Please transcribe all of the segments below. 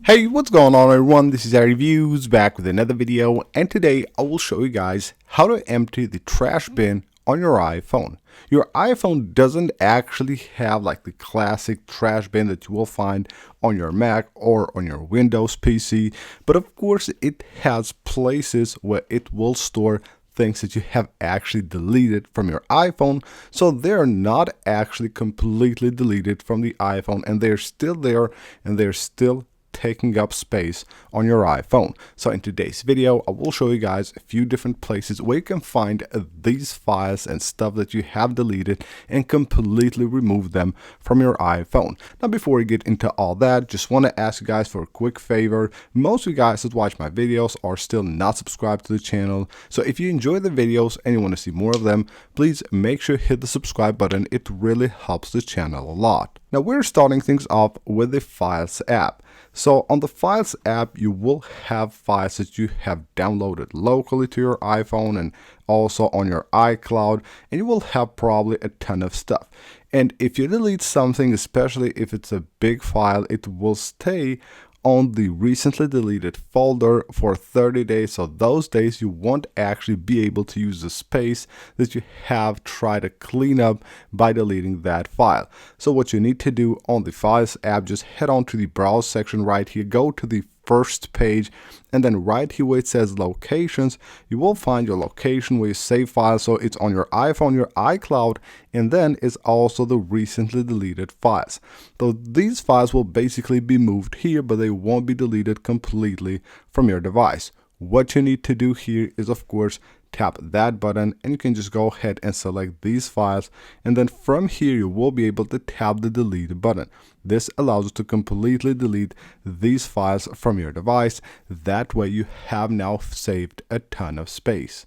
Hey, what's going on everyone? This is iReviews back with another video, and today I will show you guys how to empty the trash bin on your iPhone. Your iPhone doesn't actually have like the classic trash bin that you will find on your Mac or on your Windows PC, but of course it has places where it will store things that you have actually deleted from your iPhone, so they're not actually completely deleted from the iPhone, and they're still there and they're still taking up space on your iPhone. So in today's video, I will show you guys a few different places where you can find these files and stuff that you have deleted and completely remove them from your iPhone. Now, before we get into all that, just want to ask you guys for a quick favor. Most of you guys that watch my videos are still not subscribed to the channel. So if you enjoy the videos and you want to see more of them, please make sure to hit the subscribe button. It really helps the channel a lot. Now, we're starting things off with the Files app. So on the Files app, you will have files that you have downloaded locally to your iPhone and also on your iCloud, and you will have probably a ton of stuff. And if you delete something, especially if it's a big file, it will stay on the recently deleted folder for 30 days. So those days you won't actually be able to use the space that you have tried to clean up by deleting that file. So what you need to do on the Files app, just head on to the browse section right here, go to the first page, and then right here where it says locations, you will find your location where you save files. So it's on your iPhone, your iCloud, and then it's also the recently deleted files. So these files will basically be moved here, but they won't be deleted completely from your device. What you need to do here is, of course, tap that button, and you can just go ahead and select these files, and then from here you will be able to tap the delete button. This allows you to completely delete these files from your device. That way you have now saved a ton of space.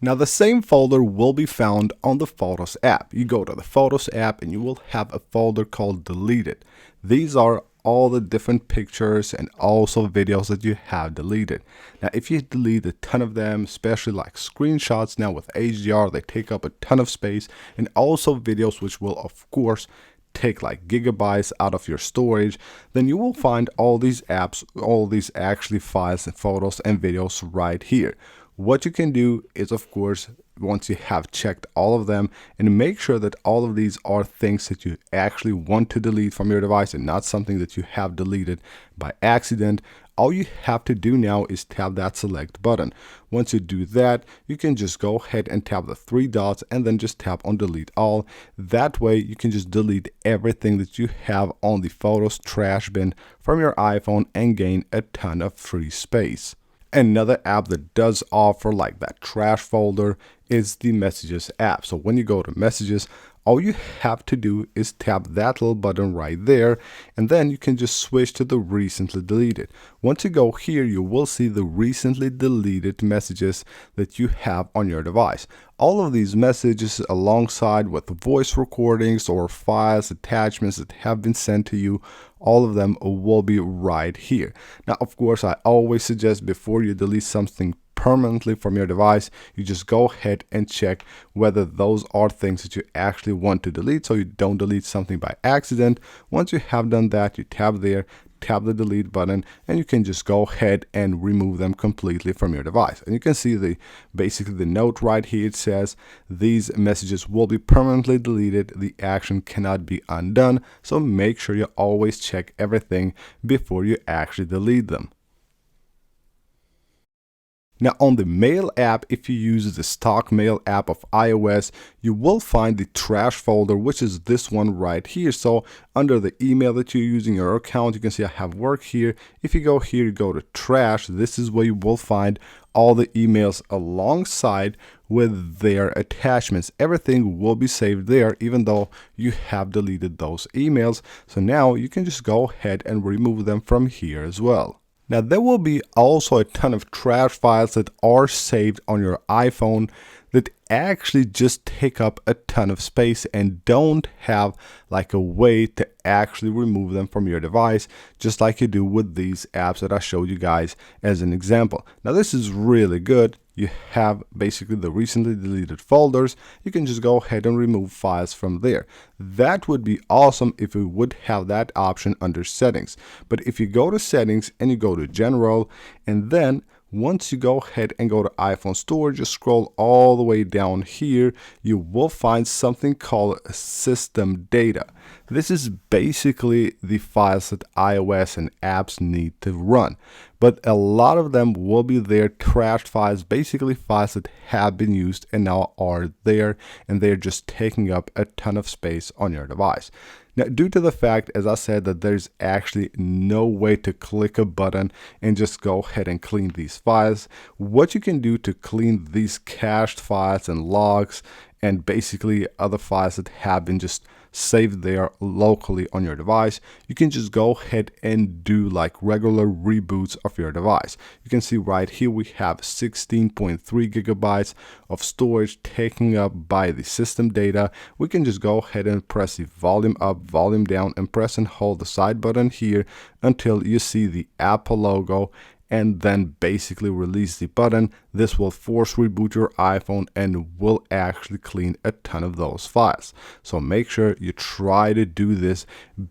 Now the same folder will be found on the Photos app. You go to the Photos app and you will have a folder called Deleted. These are all the different pictures and also videos that you have deleted. Now if you delete a ton of them, especially like screenshots, now with HDR, they take up a ton of space, and also videos which will of course take like gigabytes out of your storage, then you will find all these apps, all these actually files and photos and videos right here. What you can do is, of course, once you have checked all of them and make sure that all of these are things that you actually want to delete from your device and not something that you have deleted by accident, all you have to do now is tap that select button. Once you do that, you can just go ahead and tap the three dots and then just tap on delete all. That way you can just delete everything that you have on the Photos trash bin from your iPhone and gain a ton of free space. Another app that does offer like that trash folder is the Messages app. So when you go to Messages, all you have to do is tap that little button right there, and then you can just switch to the recently deleted. Once you go here, you will see the recently deleted messages that you have on your device. All of these messages, alongside with voice recordings or files, attachments that have been sent to you, all of them will be right here. Now, of course, I always suggest before you delete something permanently from your device, you just go ahead and check whether those are things that you actually want to delete, so you don't delete something by accident. Once you have done that, you tap there, tap the delete button, and you can just go ahead and remove them completely from your device. And you can see basically the note right here. It says these messages will be permanently deleted. The action cannot be undone. So make sure you always check everything before you actually delete them. Now on the Mail app, if you use the stock Mail app of iOS, you will find the trash folder, which is this one right here. So under the email that you're using, your account, you can see I have work here. If you go here, you go to trash, this is where you will find all the emails alongside with their attachments. Everything will be saved there, even though you have deleted those emails. So now you can just go ahead and remove them from here as well. Now there will be also a ton of trash files that are saved on your iPhone that actually just take up a ton of space and don't have like a way to actually remove them from your device, just like you do with these apps that I showed you guys as an example. Now this is really good. you have basically the recently deleted folders. You can just go ahead and remove files from there. That would be awesome if we would have that option under settings. But if you go to settings and you go to general, and then once you go ahead and go to iPhone storage, just scroll all the way down here, you will find something called system data. This is basically the files that iOS and apps need to run. But a lot of them will be there, trashed files, basically files that have been used and now are there, and they're just taking up a ton of space on your device. Now, due to the fact, as I said, that there's actually no way to click a button and just go ahead and clean these files, what you can do to clean these cached files and logs and basically other files that have been just saved there locally on your device, you can just go ahead and do like regular reboots of your device. You can see right here we have 16.3 gigabytes of storage taken up by the system data. We can just go ahead and press the volume up, volume down, and press and hold the side button here until you see the Apple logo, and then basically release the button. This will force reboot your iPhone and will actually clean a ton of those files. So make sure you try to do this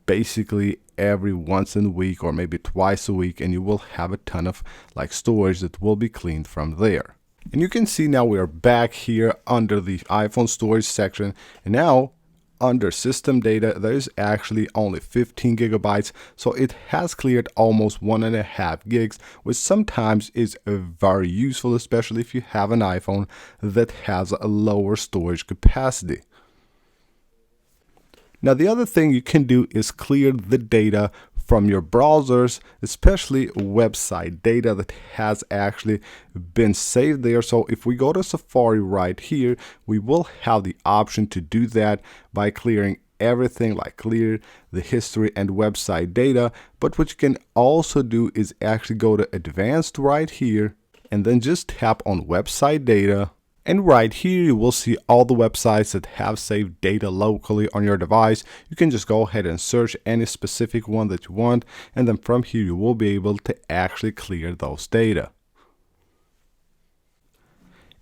basically every once in a week or maybe twice a week, and you will have a ton of like storage that will be cleaned from there. And you can see now we are back here under the iPhone storage section, and now under system data, there's actually only 15 gigabytes, so it has cleared almost 1.5 gigs, which sometimes is very useful, especially if you have an iPhone that has a lower storage capacity. Now, the other thing you can do is clear the data from your browsers, especially website data that has actually been saved there. So if we go to Safari right here, we will have the option to do that by clearing everything, like clear the history and website data. But what you can also do is actually go to advanced right here and then just tap on website data. And right here, you will see all the websites that have saved data locally on your device. You can just go ahead and search any specific one that you want. And then from here, you will be able to actually clear those data.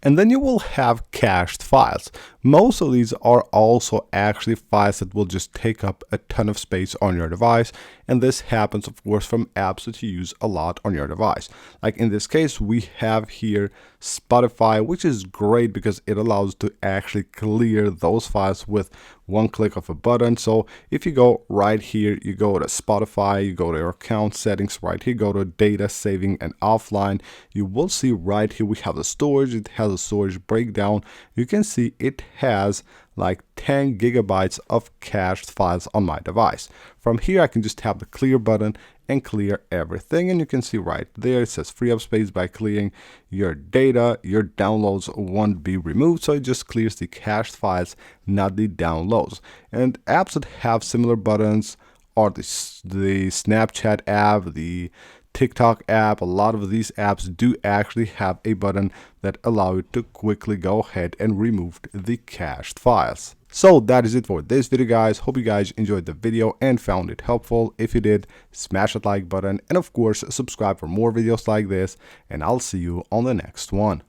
And then you will have cached files. Most of these are also actually files that will just take up a ton of space on your device. And this happens, of course, from apps that you use a lot on your device. Like in this case, we have here Spotify, which is great because it allows to actually clear those files with one click of a button. So if you go right here, you go to Spotify, you go to your account settings right here, go to data saving and offline. You will see right here we have the storage. It has a storage breakdown. You can see it has like 10 gigabytes of cached files on my device. From here, I can just tap the clear button and clear everything. And you can see right there, it says free up space by clearing your data. Your downloads won't be removed. So it just clears the cached files, not the downloads. And apps that have similar buttons are the Snapchat app, the TikTok app. A lot of these apps do actually have a button that allow you to quickly go ahead and remove the cached files. So that is it for this video, guys. Hope you guys enjoyed the video and found it helpful. If you did, smash that like button and of course subscribe for more videos like this, and I'll see you on the next one.